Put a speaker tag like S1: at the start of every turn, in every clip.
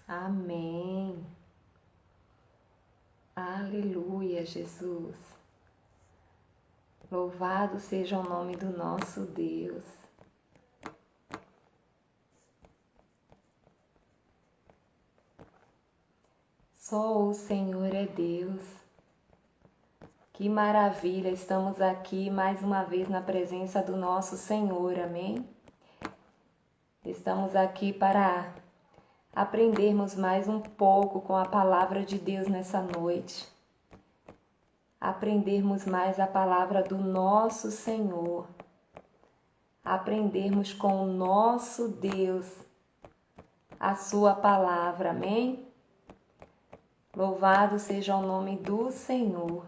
S1: Amém. Aleluia, Jesus. Louvado seja o nome do nosso Deus. Só o Senhor é Deus. Que maravilha, estamos aqui mais uma vez na presença do nosso Senhor, amém? Estamos aqui para aprendermos mais um pouco com a palavra de Deus nessa noite. Aprendermos mais a palavra do nosso Senhor. Aprendermos com o nosso Deus a sua palavra, amém? Louvado seja o nome do Senhor.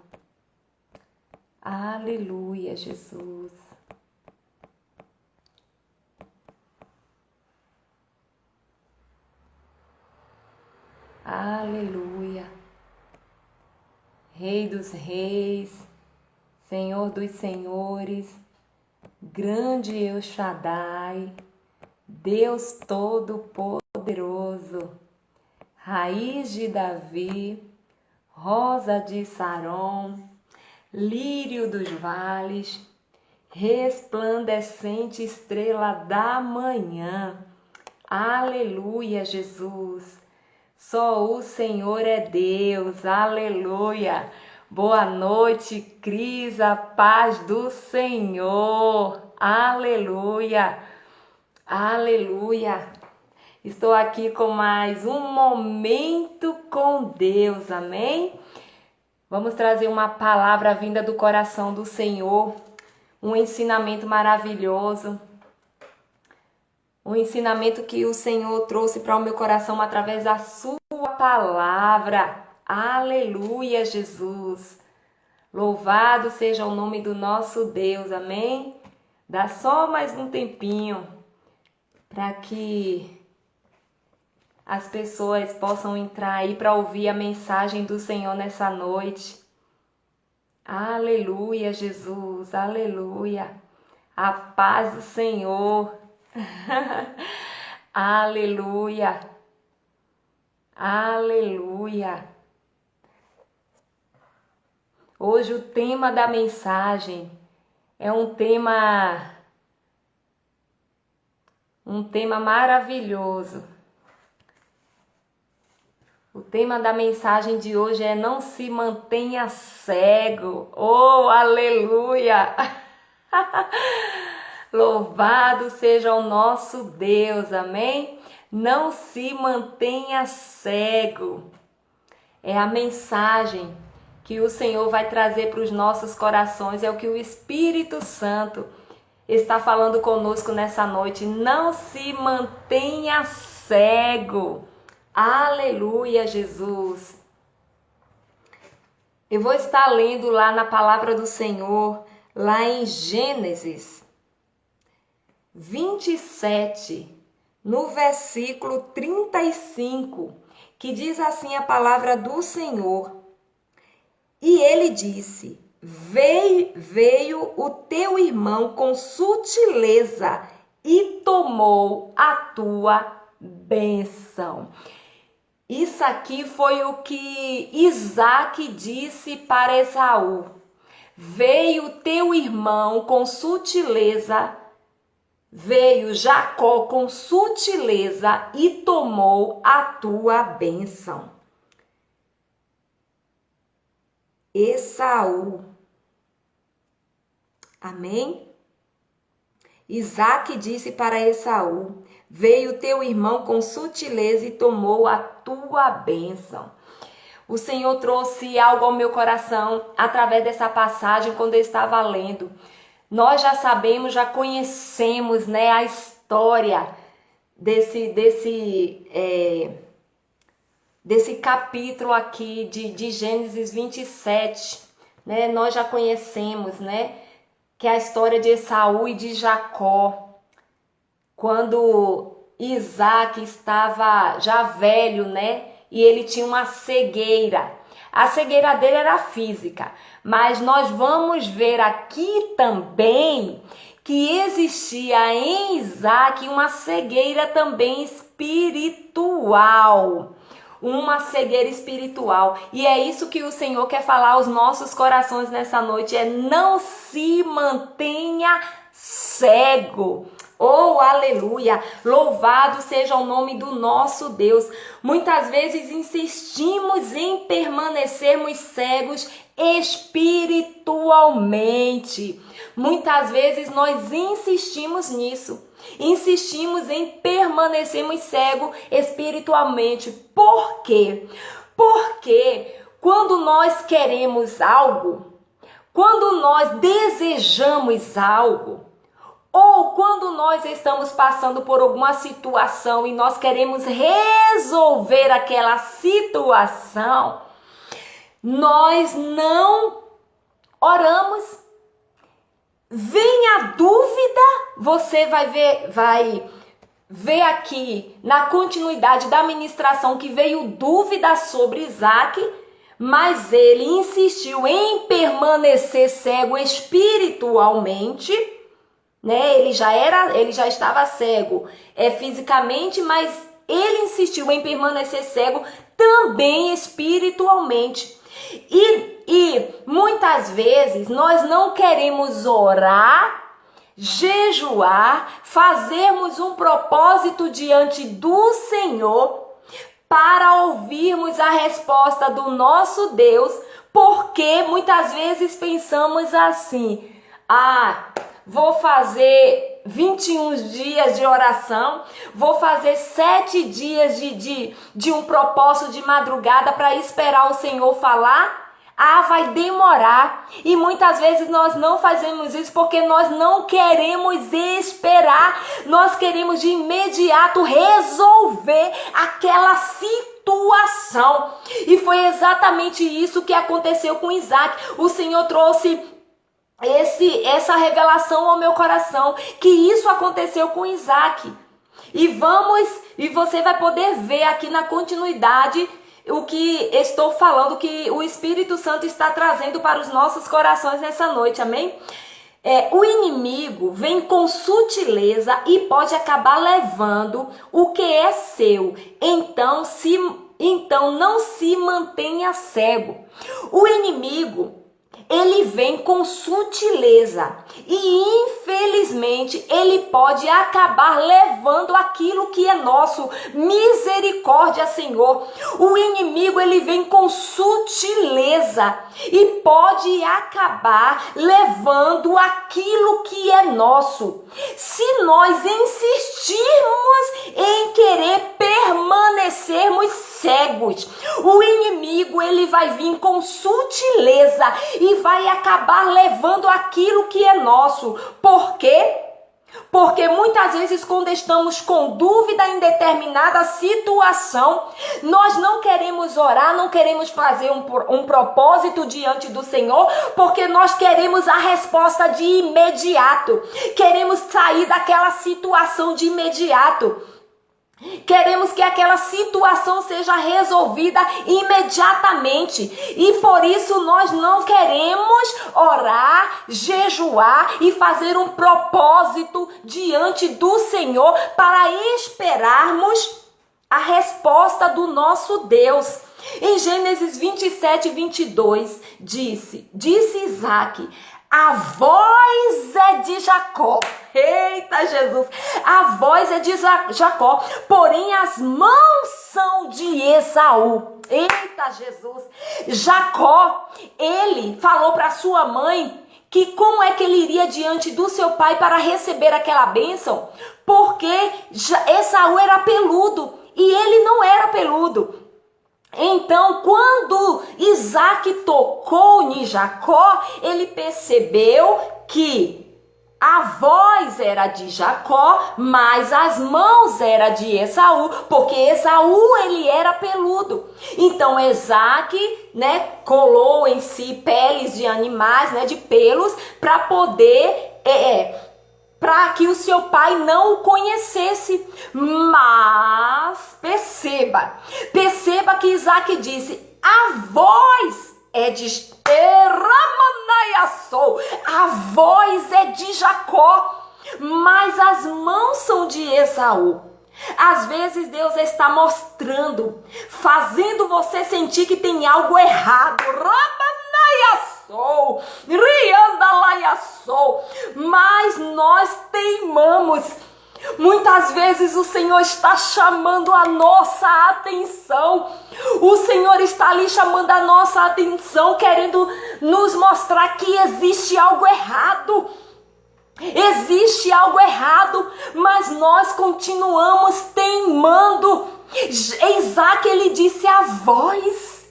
S1: Aleluia, Jesus. Aleluia. Rei dos reis, Senhor dos senhores, grande El Shaddai, Deus Todo-Poderoso, Raiz de Davi, Rosa de Saron, Lírio dos vales, resplandecente estrela da manhã. Aleluia, Jesus. Só o Senhor é Deus. Aleluia. Boa noite, Cris, a paz do Senhor. Aleluia. Aleluia. Estou aqui com mais um momento com Deus. Amém? Vamos trazer uma palavra vinda do coração do Senhor, um ensinamento maravilhoso, um ensinamento que o Senhor trouxe para o meu coração através da sua palavra. Aleluia, Jesus! Louvado seja o nome do nosso Deus, amém? Dá só mais um tempinho para que as pessoas possam entrar aí para ouvir a mensagem do Senhor nessa noite. Aleluia, Jesus, aleluia. A paz do Senhor. Aleluia. Aleluia. Hoje o tema da mensagem é um tema maravilhoso. O tema da mensagem de hoje é: não se mantenha cego. Oh, aleluia! Louvado seja o nosso Deus, amém? Não se mantenha cego. É a mensagem que o Senhor vai trazer para os nossos corações, é o que o Espírito Santo está falando conosco nessa noite. Não se mantenha cego. Aleluia, Jesus. Eu vou estar lendo lá na palavra do Senhor, lá em Gênesis 27, no versículo 35, que diz assim a palavra do Senhor. E ele disse: veio o teu irmão com sutileza e tomou a tua bênção. Isso aqui foi o que Isaac disse para Esaú. Veio teu irmão com sutileza, veio Jacó com sutileza e tomou a tua bênção. Esaú. Amém? Isaac disse para Esaú: veio teu irmão com sutileza e tomou a tua bênção. O Senhor trouxe algo ao meu coração através dessa passagem quando eu estava lendo. Nós já sabemos, já conhecemos, né, a história desse capítulo aqui de Gênesis 27. Né? Nós já conhecemos, né, que é a história de Esaú e de Jacó. Quando Isaac estava já velho, né? E ele tinha uma cegueira. A cegueira dele era física. Mas nós vamos ver aqui também que existia em Isaac uma cegueira também espiritual. Uma cegueira espiritual. E é isso que o Senhor quer falar aos nossos corações nessa noite, não se mantenha cego. Oh, aleluia! Louvado seja o nome do nosso Deus. Muitas vezes insistimos em permanecermos cegos espiritualmente. Muitas vezes nós insistimos nisso. Insistimos em permanecermos cegos espiritualmente. Por quê? Porque quando nós queremos algo, quando nós desejamos algo, ou quando nós estamos passando por alguma situação e nós queremos resolver aquela situação, nós não oramos. Vem a dúvida, você vai ver aqui na continuidade da ministração que veio dúvida sobre Isaac, mas ele insistiu em permanecer cego espiritualmente, né? Ele já estava cego fisicamente, mas ele insistiu em permanecer cego também espiritualmente. E muitas vezes nós não queremos orar, jejuar, fazermos um propósito diante do Senhor para ouvirmos a resposta do nosso Deus, porque muitas vezes pensamos assim: vou fazer 21 dias de oração, vou fazer 7 dias de um propósito de madrugada para esperar o Senhor falar. Vai demorar. E muitas vezes nós não fazemos isso porque nós não queremos esperar. Nós queremos de imediato resolver aquela situação. E foi exatamente isso que aconteceu com Isaac. O Senhor trouxe essa revelação ao meu coração, que isso aconteceu com Isaac. E você vai poder ver aqui na continuidade o que estou falando, que o Espírito Santo está trazendo para os nossos corações nessa noite, amém? O inimigo vem com sutileza e pode acabar levando o que é seu. Então não se mantenha cego. O inimigo, ele vem com sutileza e infelizmente ele pode acabar levando aquilo que é nosso. Misericórdia, Senhor. O inimigo, ele vem com sutileza e pode acabar levando aquilo que é nosso. Se nós insistirmos em querer permanecermos cegos, o inimigo, ele vai vir com sutileza e vai acabar levando aquilo que é nosso. Por quê? Porque muitas vezes quando estamos com dúvida em determinada situação, nós não queremos orar, não queremos fazer um propósito diante do Senhor, porque nós queremos a resposta de imediato. Queremos sair daquela situação de imediato. Queremos que aquela situação seja resolvida imediatamente. E por isso nós não queremos orar, jejuar e fazer um propósito diante do Senhor para esperarmos a resposta do nosso Deus. Em Gênesis 27:22 disse Isaac: a voz é de Jacó. Eita, Jesus! A voz é de Jacó, porém as mãos são de Esaú. Eita, Jesus! Jacó, ele falou para sua mãe que como é que ele iria diante do seu pai para receber aquela bênção, porque Esaú era peludo e ele não era peludo. Então, quando Isaac tocou em Jacó, ele percebeu que a voz era de Jacó, mas as mãos eram de Esaú, porque Esaú, ele era peludo. Então, Isaac, colou em si peles de animais, de pelos, para poder... para que o seu pai não o conhecesse. Mas perceba que Isaac disse: a voz é de a voz é de Jacó, mas as mãos são de Esaú. Às vezes Deus está mostrando, fazendo você sentir que tem algo errado. Mas nós teimamos. Muitas vezes o Senhor está chamando a nossa atenção. O Senhor está ali chamando a nossa atenção, querendo nos mostrar que existe algo errado. Existe algo errado, mas nós continuamos teimando. Isaac, ele disse: a voz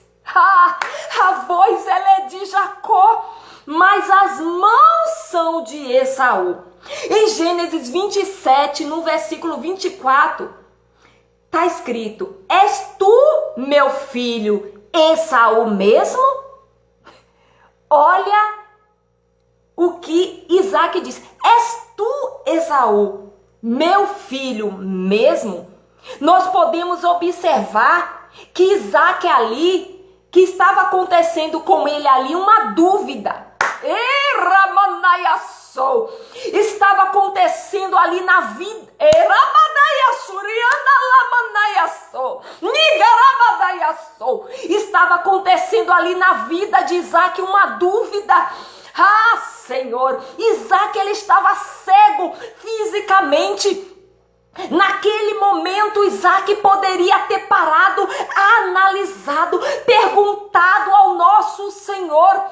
S1: ela é de Jacó, mas as mãos são de Esaú. Em Gênesis 27, no versículo 24, está escrito: és tu, meu filho, Esaú mesmo? Olha o que Isaac diz: és tu, Esaú, meu filho mesmo? Nós podemos observar que Isaac ali, que estava acontecendo com ele ali uma dúvida. Estava acontecendo ali na vida. Estava acontecendo ali na vida de Isaac uma dúvida. Senhor, Isaac, ele estava cego fisicamente. Naquele momento, Isaac poderia ter parado, analisado, perguntado ao nosso Senhor.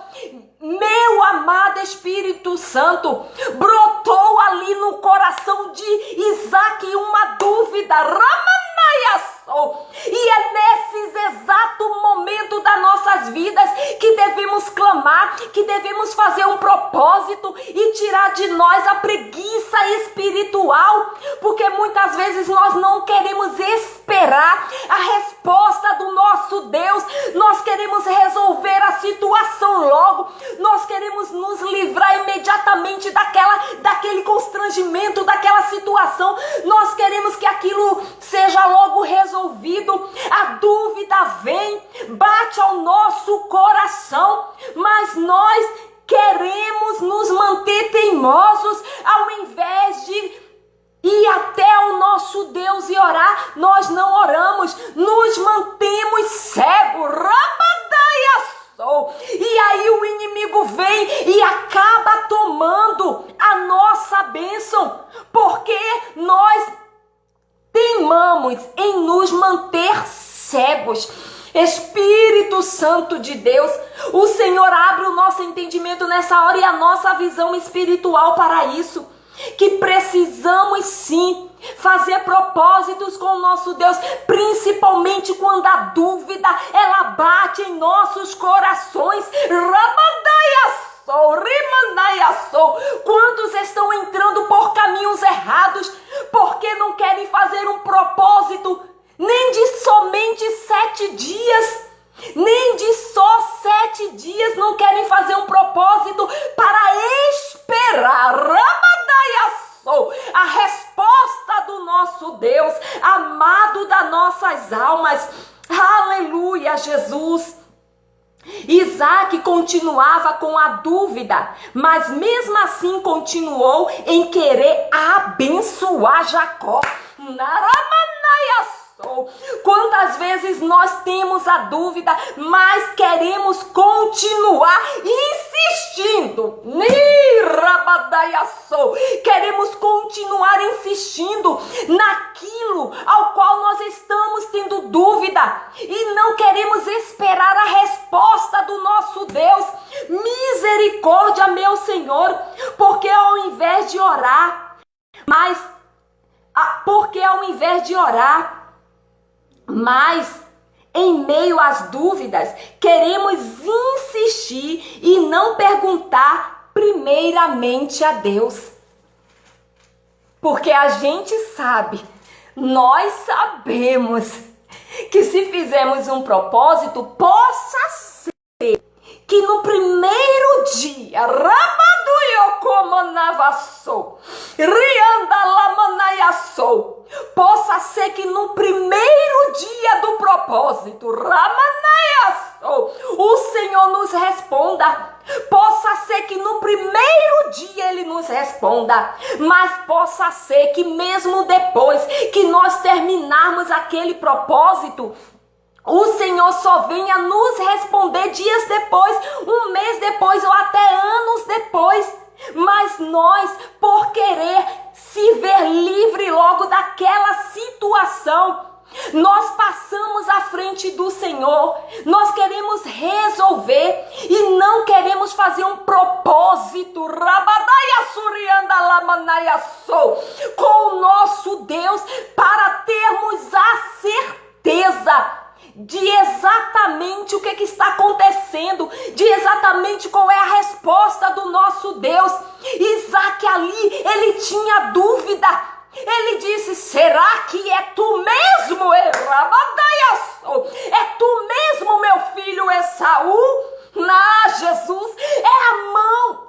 S1: Meu amado Espírito Santo, brotou ali no coração de Isaac uma dúvida. E é nesses exatos momentos das nossas vidas que devemos clamar, que devemos fazer um propósito e tirar de nós a preguiça espiritual, porque muitas vezes nós não queremos esperar a resposta do nosso Deus, nós queremos resolver a situação logo, nós queremos nos livrar imediatamente daquele constrangimento, daquela situação, nós queremos que aquilo seja logo resolvido. A dúvida vem, bate ao nosso coração, mas nós queremos nos manter teimosos, ao invés de ir até o nosso Deus e orar, nós não oramos, nos mantemos cegos. E aí o inimigo vem e acaba tomando a nossa bênção, porque nós teimamos em nos manter cegos. Espírito Santo de Deus, o Senhor abre o nosso entendimento nessa hora e a nossa visão espiritual para isso, que precisamos sim fazer propósitos com o nosso Deus, principalmente quando a dúvida ela bate em nossos corações. Quantos estão entrando por caminhos errados porque não querem fazer um propósito nem de somente 7 dias, nem de só 7 dias, não querem fazer um propósito para esperar a resposta do nosso Deus, amado das nossas almas. Aleluia, Jesus. Isaac continuava com a dúvida, mas mesmo assim continuou em querer abençoar Jacó. Quantas vezes nós temos a dúvida, mas queremos continuar insistindo. Queremos continuar insistindo naquilo ao qual nós estamos tendo dúvida e não queremos esperar a resposta do nosso Deus. Misericórdia, meu Senhor, porque ao invés de orar, mas em meio às dúvidas, queremos insistir e não perguntar primeiramente a Deus. Porque a gente sabe, nós sabemos que se fizermos um propósito, possa ser que no primeiro dia, possa ser que no primeiro dia do propósito, o Senhor nos responda. Possa ser ser que no primeiro dia ele nos responda, mas possa ser que mesmo depois que nós terminarmos aquele propósito, o Senhor só venha nos responder dias depois, um mês depois ou até anos depois. Mas nós, por querer se ver livre logo daquela situação, nós passamos à frente do Senhor, nós queremos resolver e não queremos fazer um propósito com o nosso Deus para termos a certeza de exatamente o que está acontecendo, de exatamente qual é a resposta do nosso Deus. Isaac ali, ele tinha dúvida. Ele disse, será que é tu mesmo, é tu mesmo, meu filho Esaú? Jesus, é a mão,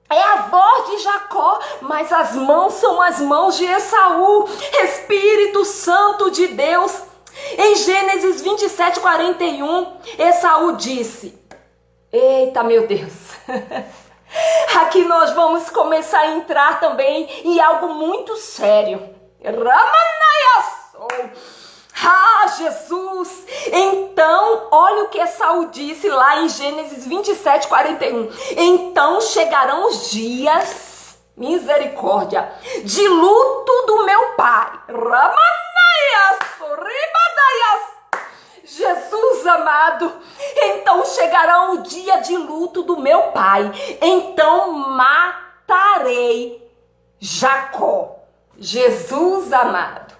S1: é a voz de Jacó, mas as mãos são as mãos de Esaú. Espírito Santo de Deus. Em Gênesis 27:41, Esaú disse, eita meu Deus, aqui nós vamos começar a entrar também em algo muito sério. Jesus! Então, olha o que Esaú disse lá em Gênesis 27:41. Então chegarão os dias, misericórdia, de luto do meu pai. Jesus amado, então chegará o dia de luto do meu pai, então matarei Jacó. Jesus amado.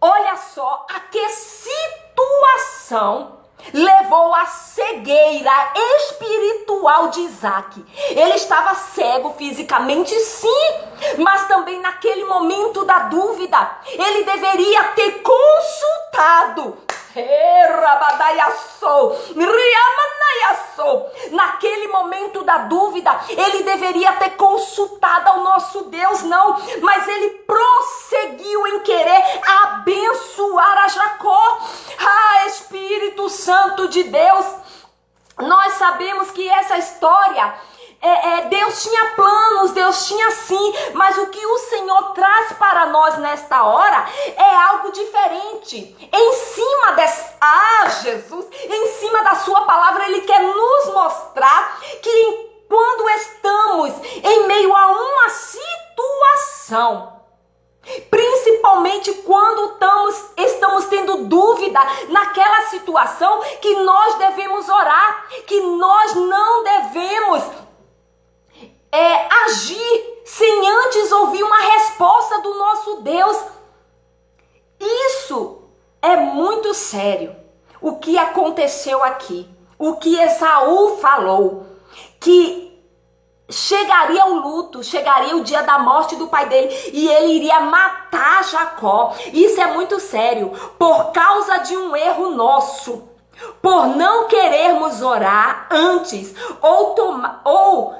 S1: Olha só a que situação levou à cegueira espiritual de Isaac. Ele estava cego fisicamente, sim, mas também naquele momento da dúvida, ele deveria ter consultado. Naquele momento da dúvida, ele deveria ter consultado ao nosso Deus, não, mas ele prosseguiu em querer abençoar a Jacó. Espírito Santo de Deus, nós sabemos que essa história, Deus tinha planos, Deus tinha sim, mas o que o Senhor traz para nós nesta hora é algo diferente. Em cima Jesus, em cima da sua palavra, Ele quer nos mostrar que quando estamos em meio a uma situação, principalmente quando estamos tendo dúvida naquela situação, que nós devemos orar, que nós não devemos agir sem antes ouvir uma resposta do nosso Deus. Isso é muito sério. O que aconteceu aqui, o que Esaú falou, que chegaria o luto, chegaria o dia da morte do pai dele e ele iria matar Jacó. Isso é muito sério, por causa de um erro por não querermos orar antes ou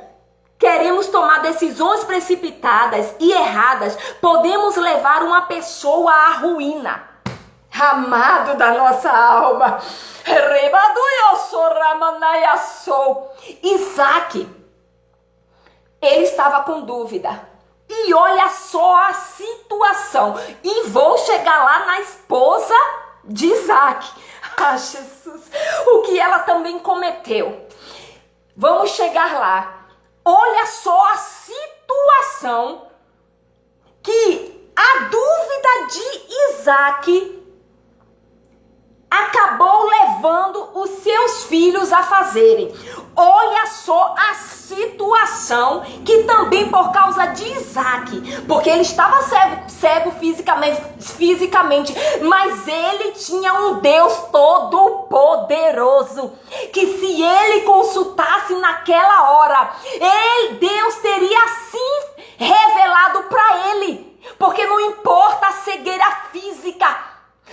S1: queremos tomar decisões precipitadas e erradas, podemos levar uma pessoa à ruína. Amado da nossa alma, Isaac, ele estava com dúvida. E olha só a situação. E vou chegar lá na esposa de Isaac. Jesus, o que ela também cometeu. Vamos chegar lá. Olha só a situação que a dúvida de Isaac acabou levando os seus filhos a fazerem. Olha só a situação que também por causa de Isaac, porque ele estava cego fisicamente, mas ele tinha um Deus todo poderoso, que se ele consultasse naquela hora, Deus teria sim revelado para ele, porque não importa a cegueira física,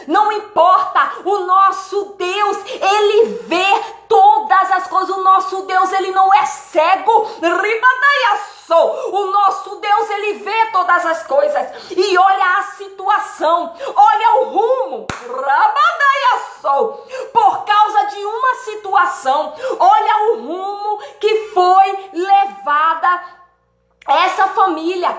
S1: não importa, o nosso Deus, Ele vê todas as coisas. O nosso Deus, Ele não é cego. O nosso Deus, ele vê todas as coisas e olha a situação, olha o rumo. Por causa de uma situação, olha o rumo que foi levada essa família.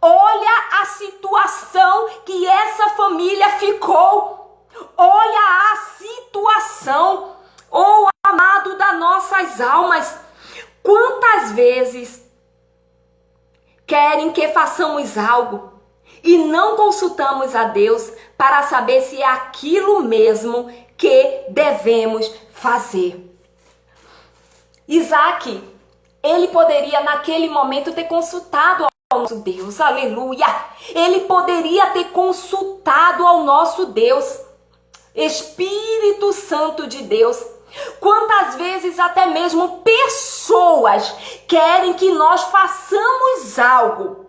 S1: Olha a situação que essa família ficou. Olha a situação, oh amado das nossas almas. Quantas vezes querem que façamos algo e não consultamos a Deus para saber se é aquilo mesmo que devemos fazer? Isaac, ele poderia naquele momento ter consultado ao nosso Deus, aleluia. Ele poderia ter consultado ao nosso Deus, Espírito Santo de Deus. Quantas vezes até mesmo pessoas querem que nós façamos algo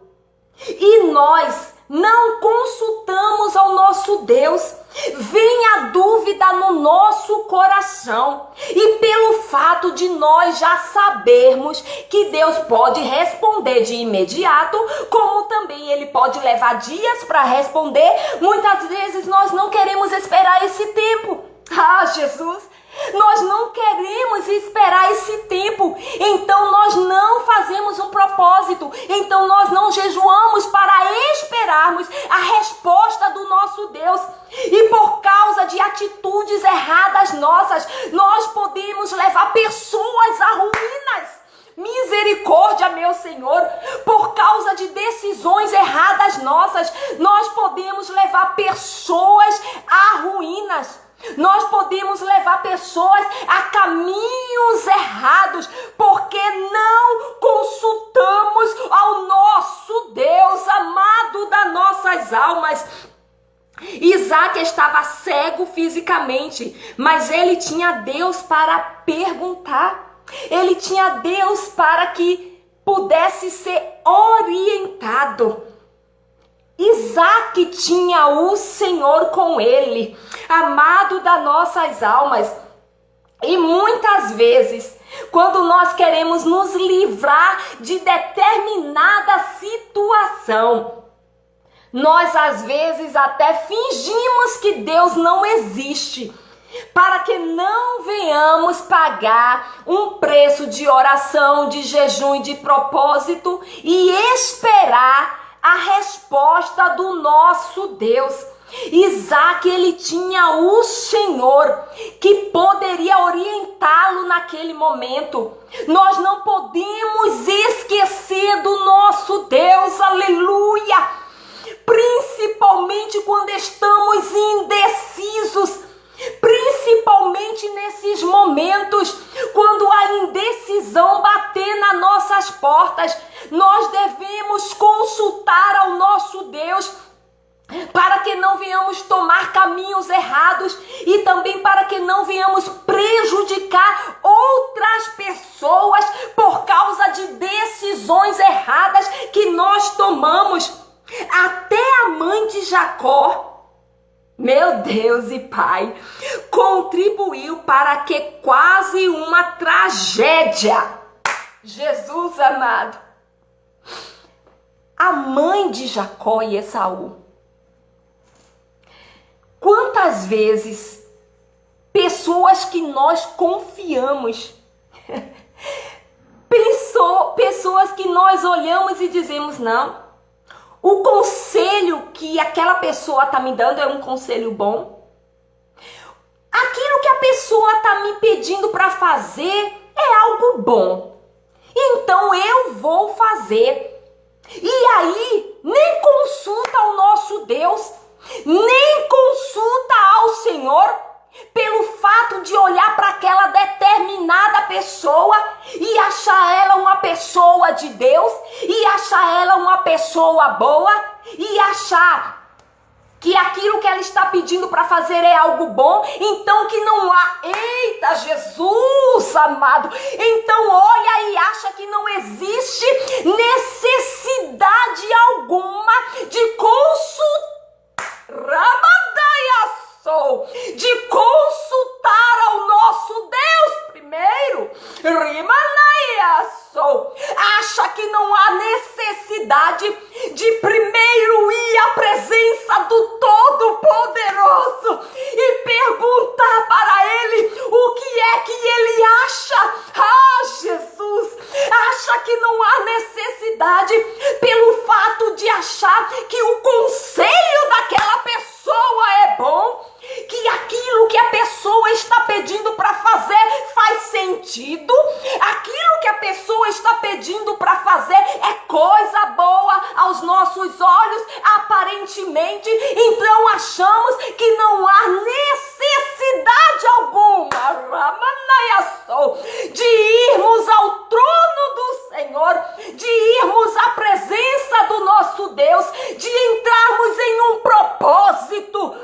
S1: e nós não consultamos ao nosso Deus. Vem a dúvida no nosso coração e pelo fato de nós já sabermos que Deus pode responder de imediato, como também ele pode levar dias para responder, muitas vezes nós não queremos esperar esse tempo. Ah, Jesus! Nós não queremos esperar esse tempo, então nós não fazemos um propósito, então nós não jejuamos para esperarmos a resposta do nosso Deus. E por causa de atitudes erradas nossas, nós podemos levar pessoas a ruínas. Misericórdia, meu Senhor, por causa de decisões erradas nossas, nós podemos levar pessoas a ruínas. Nós podemos levar pessoas a caminhos errados, porque não consultamos ao nosso Deus, amado das nossas almas. Isaac estava cego fisicamente, mas ele tinha Deus para perguntar. Ele tinha Deus para que pudesse ser orientado. Isaac tinha o Senhor com ele, amado das nossas almas. E muitas vezes, quando nós queremos nos livrar de determinada situação, nós às vezes até fingimos que Deus não existe, para que não venhamos pagar um preço de oração, de jejum e de propósito e esperar a resposta do nosso Deus. Isaac, ele tinha o Senhor que poderia orientá-lo naquele momento. Nós não podemos esquecer do nosso Deus, aleluia, principalmente quando estamos indecisos, principalmente nesses momentos, quando a indecisão bater nas nossas portas, nós devemos consultar ao nosso Deus para que não venhamos tomar caminhos errados e também para que não venhamos prejudicar outras pessoas por causa de decisões erradas que nós tomamos. Até a mãe de Jacó, meu Deus e Pai, contribuiu para que quase uma tragédia. Jesus amado. A mãe de Jacó e Esaú. Quantas vezes pessoas que nós confiamos, pessoas que nós olhamos e dizemos, não, o conselho que aquela pessoa está me dando é um conselho bom. Aquilo que a pessoa está me pedindo para fazer é algo bom. Então eu vou fazer. E aí, nem consulta ao nosso Deus, nem consulta ao Senhor, pelo fato de olhar para aquela determinada pessoa e achar ela uma pessoa de Deus, e achar ela uma pessoa boa, e achar que aquilo que ela está pedindo para fazer é algo bom, então que não há, eita Jesus amado, então olha e acha que não existe necessidade alguma de consultar ao nosso Deus primeiro, acha que não há falar que o conselho daquela pessoa é bom, que aquilo que a pessoa está pedindo para fazer faz sentido, aquilo que a pessoa está pedindo para fazer é coisa boa aos nossos olhos, aparentemente, então achamos que não há necessidade alguma de irmos ao trono do Senhor, de irmos à presença do nosso Deus, de entrarmos em um propósito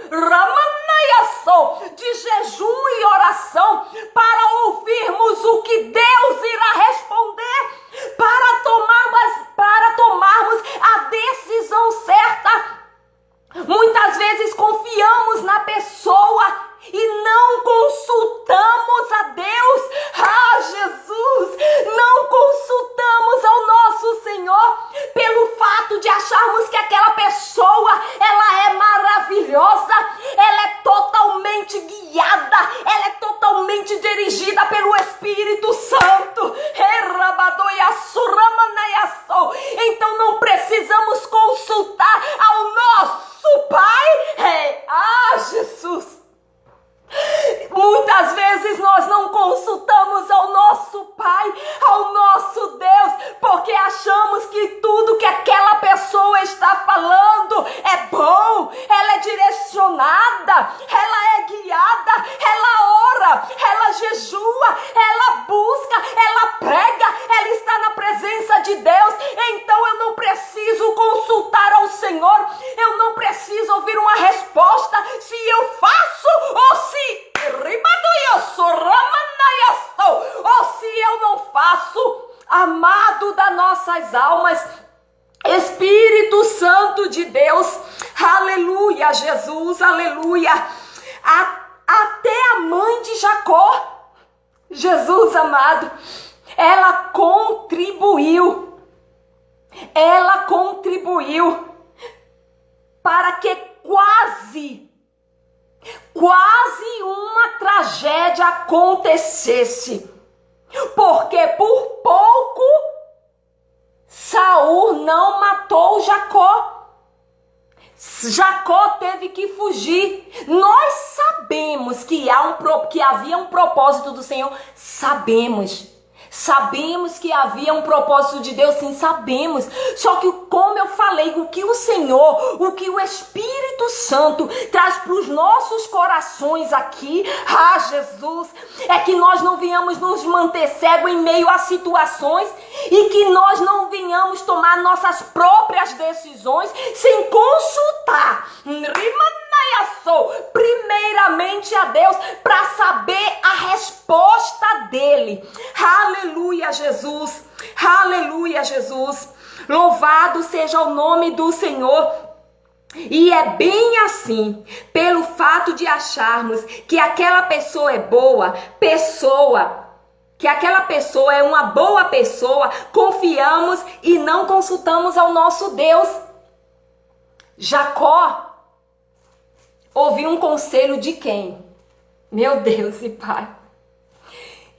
S1: de jejum e oração para ouvirmos o que Deus irá responder, para tomarmos a decisão certa. Muitas vezes confiamos na pessoa e não consultamos a Deus. Jesus, não consultamos ao nosso Senhor pelo fato de acharmos que aquela pessoa, ela é maravilhosa, ela é totalmente guiada, ela é totalmente dirigida pelo Espírito Santo. Então não precisamos consultar ao nosso Pai. Jesus! Muitas vezes nós não consultamos ao nosso Pai, ao nosso Deus, porque achamos que tudo que aquela pessoa está falando é bom, ela é direcionada, ela é guiada, ela ora, ela jejua, ela busca, ela prega, ela está na presença de Deus. Então eu não preciso consultar ao Senhor, eu não preciso ouvir uma resposta se eu faço ou se ou se eu não faço. Amado das nossas almas, Espírito Santo de Deus, aleluia, Jesus, aleluia. Até a mãe de Jacó, Jesus amado, ela contribuiu para que quase uma tragédia acontecesse, porque por pouco Saul não matou Jacó. Jacó teve que fugir. Nós sabemos que havia um propósito do Senhor, Sabemos que havia um propósito de Deus, sim, sabemos. Só que, como eu falei, o que o Senhor, o que o Espírito Santo traz para os nossos corações aqui, Jesus, é que nós não venhamos nos manter cegos em meio a situações e que nós não venhamos tomar nossas próprias decisões sem consultar primeiramente a Deus para saber a resposta dele. Aleluia, Jesus. Aleluia, Jesus. Louvado seja o nome do Senhor. E é bem assim, pelo fato de acharmos que aquela pessoa é que aquela pessoa é uma boa pessoa, confiamos e não consultamos ao nosso Deus. Jacó ouviu um conselho de quem? Meu Deus e Pai.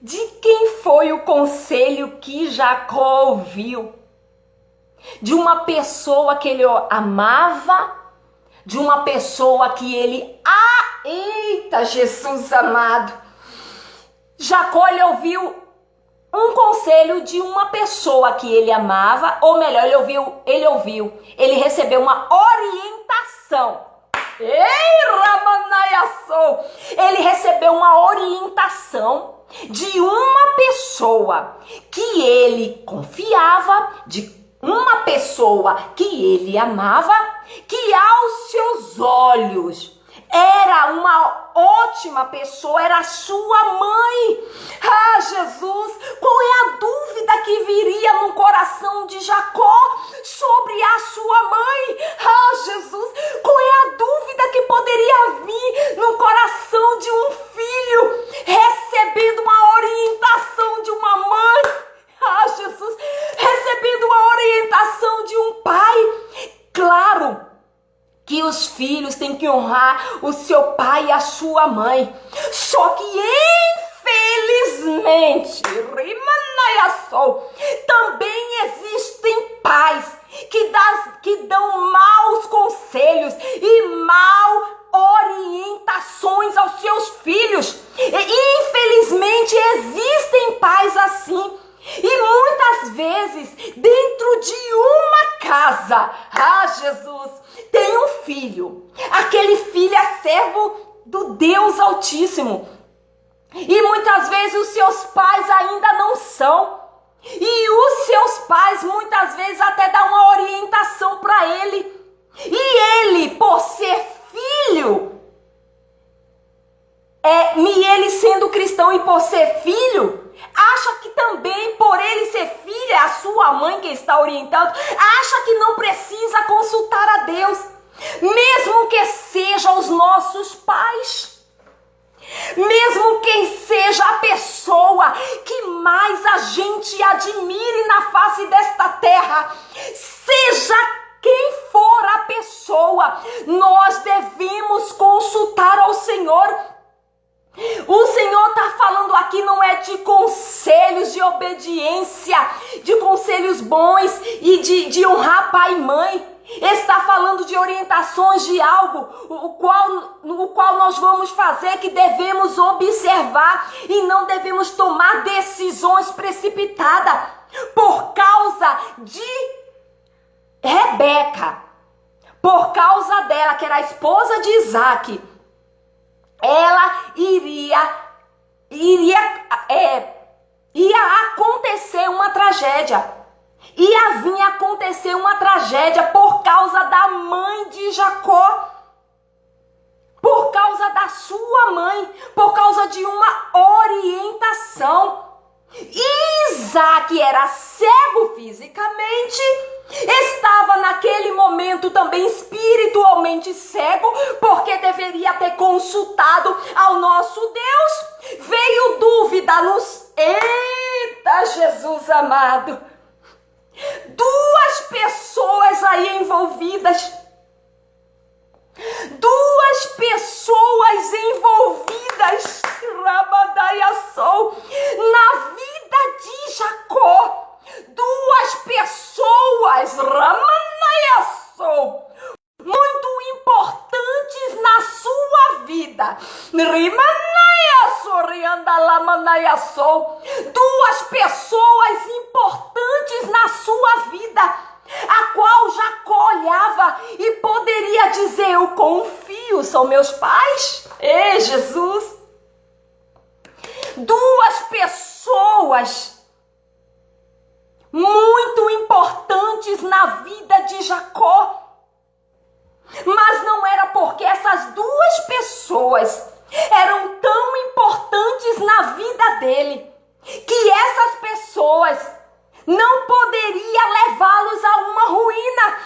S1: De quem foi o conselho que Jacó ouviu? De uma pessoa que ele amava? De uma pessoa que ele... Eita, Jesus amado! Jacó, ele ouviu um conselho de uma pessoa que ele amava, ou melhor, ele recebeu uma orientação. Ele recebeu uma orientação de uma pessoa que ele confiava, de uma pessoa que ele amava, que aos seus olhos era uma ótima pessoa, era a sua mãe. Jesus, qual é a dúvida que viria no coração de Jacó sobre a sua mãe? Jesus, qual é a dúvida que poderia vir no coração de um filho recebendo uma orientação de uma mãe? Jesus, recebendo uma orientação de um pai? Claro que os filhos têm que honrar o seu pai e a sua mãe. Só que, infelizmente, também existem pais que dão maus conselhos e mal orientações aos seus filhos. E, infelizmente, existem pais assim. E muitas vezes, dentro de uma casa, Jesus, tem um filho. Aquele filho é servo do Deus Altíssimo. E muitas vezes os seus pais ainda não são. E os seus pais muitas vezes até dão uma orientação para ele. E ele, por ser filho, ele sendo cristão e por ser filho, acha que também por ele ser filho, é a sua mãe que está orientando, acha que não precisa consultar a Deus, mesmo que sejam os nossos pais. Mesmo quem seja a pessoa que mais a gente admire na face desta terra, seja quem for a pessoa, nós devemos consultar ao Senhor. O Senhor está falando aqui não é de conselhos de obediência, de conselhos bons e de honrar pai e mãe. Está falando de orientações de algo, o qual nós vamos fazer, que devemos observar e não devemos tomar decisões precipitadas. Por causa de Rebeca, por causa dela, que era a esposa de Isaac, ela ia acontecer uma tragédia. Ia vir acontecer uma tragédia por causa da mãe de Jacó. Por causa da sua mãe. Por causa de uma orientação. Isaac era cego fisicamente. Estava naquele momento também espiritualmente cego. Porque deveria ter consultado ao nosso Deus. Veio dúvida nos... Eita, Jesus amado! Duas pessoas aí envolvidas. Duas pessoas envolvidas na vida de Jacó. Duas pessoas muito importantes na sua vida. Duas pessoas importantes na sua vida, a qual Jacó olhava e poderia dizer: eu confio, são meus pais. Ei, Jesus! Duas pessoas muito importantes na vida de Jacó. Mas não era porque essas duas pessoas eram tão importantes na vida dele que essas pessoas não poderiam levá-los a uma ruína.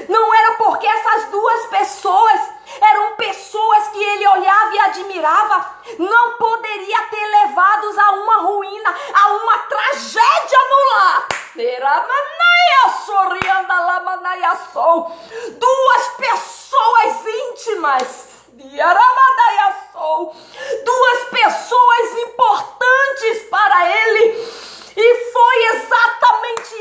S1: Não era porque essas duas pessoas eram pessoas que ele olhava e admirava, não poderia ter levados a uma ruína, a uma tragédia no lar. Duas pessoas íntimas, duas pessoas importantes para ele, e foi exatamente